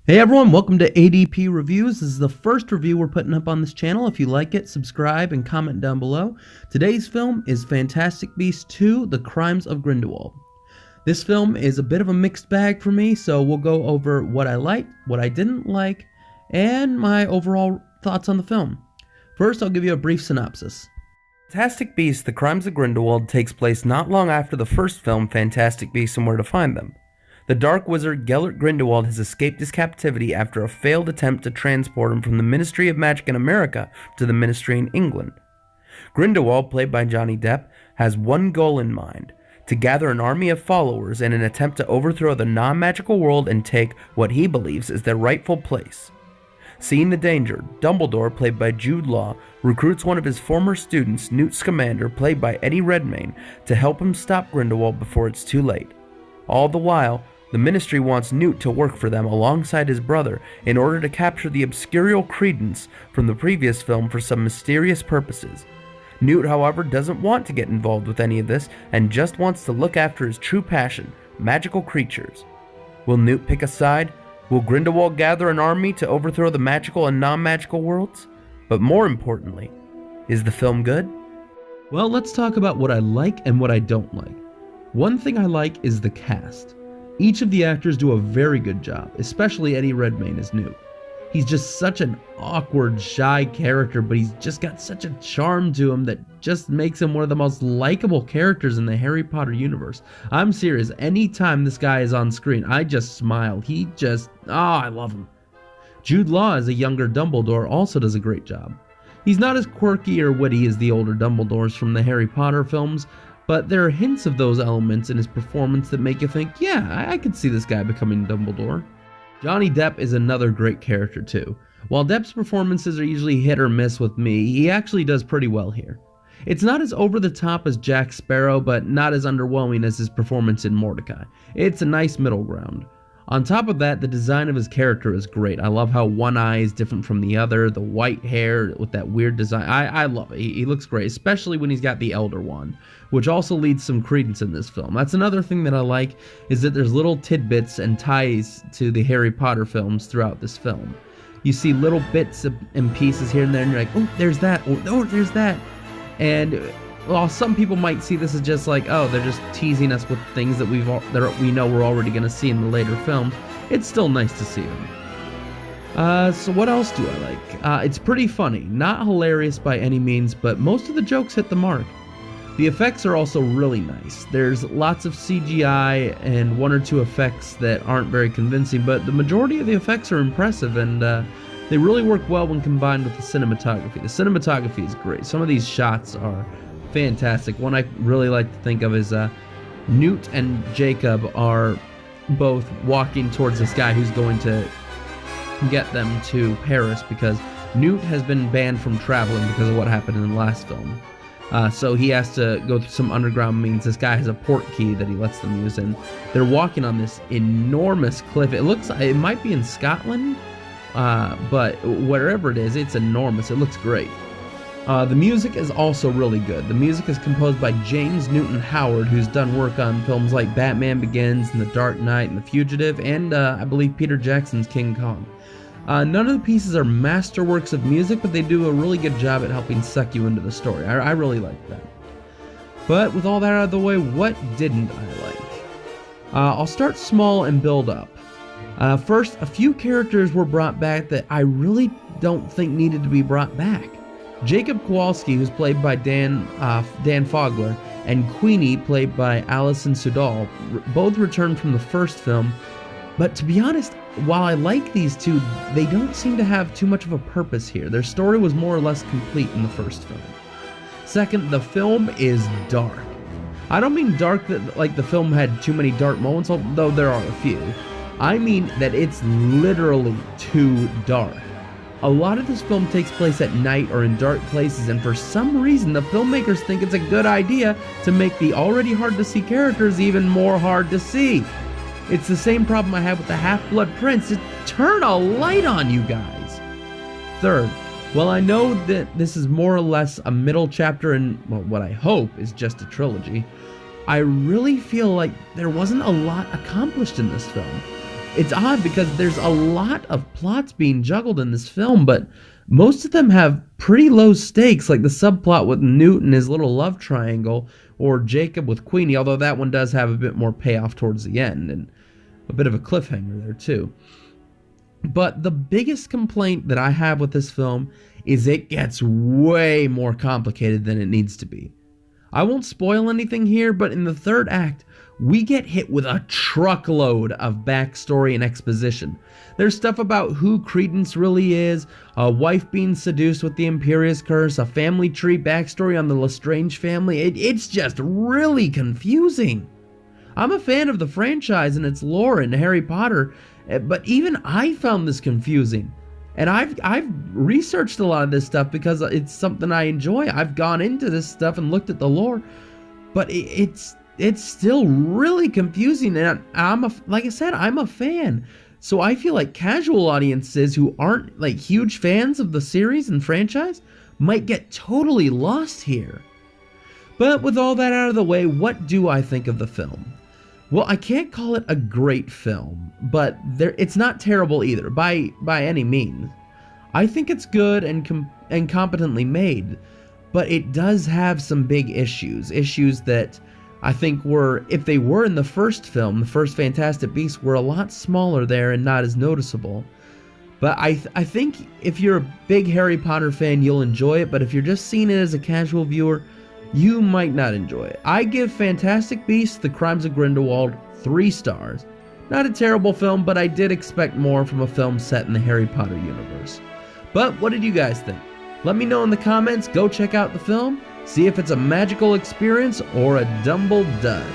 Hey everyone, welcome to ADP Reviews. This is the first review we're putting up on this channel. If you like it, subscribe and comment down below. Today's film is Fantastic Beasts 2: The Crimes of Grindelwald. This film is a bit of a mixed bag for me, so we'll go over what I liked, what I didn't like, and my overall thoughts on the film. First, I'll give you a brief synopsis. Fantastic Beasts: The Crimes of Grindelwald takes place not long after the first film, Fantastic Beasts and Where to Find Them. The dark wizard Gellert Grindelwald has escaped his captivity after a failed attempt to transport him from the Ministry of Magic in America to the Ministry in England. Grindelwald, played by Johnny Depp, has one goal in mind: to gather an army of followers in an attempt to overthrow the non-magical world and take what he believes is their rightful place. Seeing the danger, Dumbledore, played by Jude Law, recruits one of his former students, Newt Scamander, played by Eddie Redmayne, to help him stop Grindelwald before it's too late. All the while, the Ministry wants Newt to work for them alongside his brother in order to capture the obscurial Credence from the previous film for some mysterious purposes. Newt, however, doesn't want to get involved with any of this and just wants to look after his true passion, magical creatures. Will Newt pick a side? Will Grindelwald gather an army to overthrow the magical and non-magical worlds? But more importantly, is the film good? Well, let's talk about what I like and what I don't like. One thing I like is the cast. Each of the actors do a very good job, especially Eddie Redmayne as Newt. He's just such an awkward, shy character, but he's just got such a charm to him that just makes him one of the most likable characters in the Harry Potter universe. I'm serious, anytime this guy is on screen, I just smile. I love him. Jude Law as a younger Dumbledore also does a great job. He's not as quirky or witty as the older Dumbledores from the Harry Potter films, but there are hints of those elements in his performance that make you think, yeah, I could see this guy becoming Dumbledore. Johnny Depp is another great character too. While Depp's performances are usually hit or miss with me, he actually does pretty well here. It's not as over the top as Jack Sparrow, but not as underwhelming as his performance in Mordecai. It's a nice middle ground. On top of that, the design of his character is great. I love how one eye is different from the other, the white hair with that weird design. I love it. He looks great, especially when he's got the Elder Wand, which also leads some credence in this film. That's another thing that I like, is that there's little tidbits and ties to the Harry Potter films throughout this film. You see little bits and pieces here and there, and you're like, oh, there's that, or oh, there's that. And while some people might see this as just like, oh, they're just teasing us with things that we know we're already going to see in the later film, it's still nice to see them. So what else do I like? It's pretty funny. Not hilarious by any means, but most of the jokes hit the mark. The effects are also really nice. There's lots of CGI and one or two effects that aren't very convincing, but the majority of the effects are impressive, and they really work well when combined with the cinematography. The cinematography is great. Some of these shots are fantastic. One I really like to think of is Newt and Jacob are both walking towards this guy who's going to get them to Paris, because Newt has been banned from traveling because of what happened in the last film. So he has to go through some underground means. This guy has a port key that he lets them use, and they're walking on this enormous cliff. It might be in Scotland, but wherever it is, it's enormous. It looks great. The music is also really good. The music is composed by James Newton Howard, who's done work on films like Batman Begins and The Dark Knight and The Fugitive, and I believe Peter Jackson's King Kong. None of the pieces are masterworks of music, but they do a really good job at helping suck you into the story. I really like that. But with all that out of the way, what didn't I like? I'll start small and build up. First, a few characters were brought back that I really don't think needed to be brought back. Jacob Kowalski, who's played by Dan Fogler, and Queenie, played by Alison Sudol, both returned from the first film. But to be honest, while I like these two, they don't seem to have too much of a purpose here. Their story was more or less complete in the first film. Second, the film is dark. I don't mean dark that like the film had too many dark moments, although there are a few. I mean that it's literally too dark. A lot of this film takes place at night or in dark places, and for some reason the filmmakers think it's a good idea to make the already hard to see characters even more hard to see. It's the same problem I had with the Half-Blood Prince. Just turn a light on, you guys. Third, while I know that this is more or less a middle chapter in, well, what I hope is just a trilogy, I really feel like there wasn't a lot accomplished in this film. It's odd because there's a lot of plots being juggled in this film, but most of them have pretty low stakes, like the subplot with Newt and his little love triangle, or Jacob with Queenie, although that one does have a bit more payoff towards the end, and a bit of a cliffhanger there too. But the biggest complaint that I have with this film is it gets way more complicated than it needs to be. I won't spoil anything here, but in the third act, we get hit with a truckload of backstory and exposition. There's stuff about who Credence really is, a wife being seduced with the Imperius Curse, a family tree backstory on the Lestrange family. It's just really confusing. I'm a fan of the franchise and its lore in Harry Potter, but even I found this confusing. And I've researched a lot of this stuff because it's something I enjoy. I've gone into this stuff and looked at the lore, but it's still really confusing. And like I said, I'm a fan. So I feel like casual audiences who aren't like huge fans of the series and franchise might get totally lost here. But with all that out of the way, what do I think of the film? Well, I can't call it a great film, but it's not terrible either, by any means. I think it's good and competently made, but it does have some big issues that I think if they were in the first film, the first Fantastic Beasts, were a lot smaller there and not as noticeable. But I think if you're a big Harry Potter fan, you'll enjoy it, but if you're just seeing it as a casual viewer, you might not enjoy it. I give Fantastic Beasts: The Crimes of Grindelwald 3 stars. Not a terrible film, but I did expect more from a film set in the Harry Potter universe. But what did you guys think? Let me know in the comments. Go check out the film, see if it's a magical experience or a dumble dud.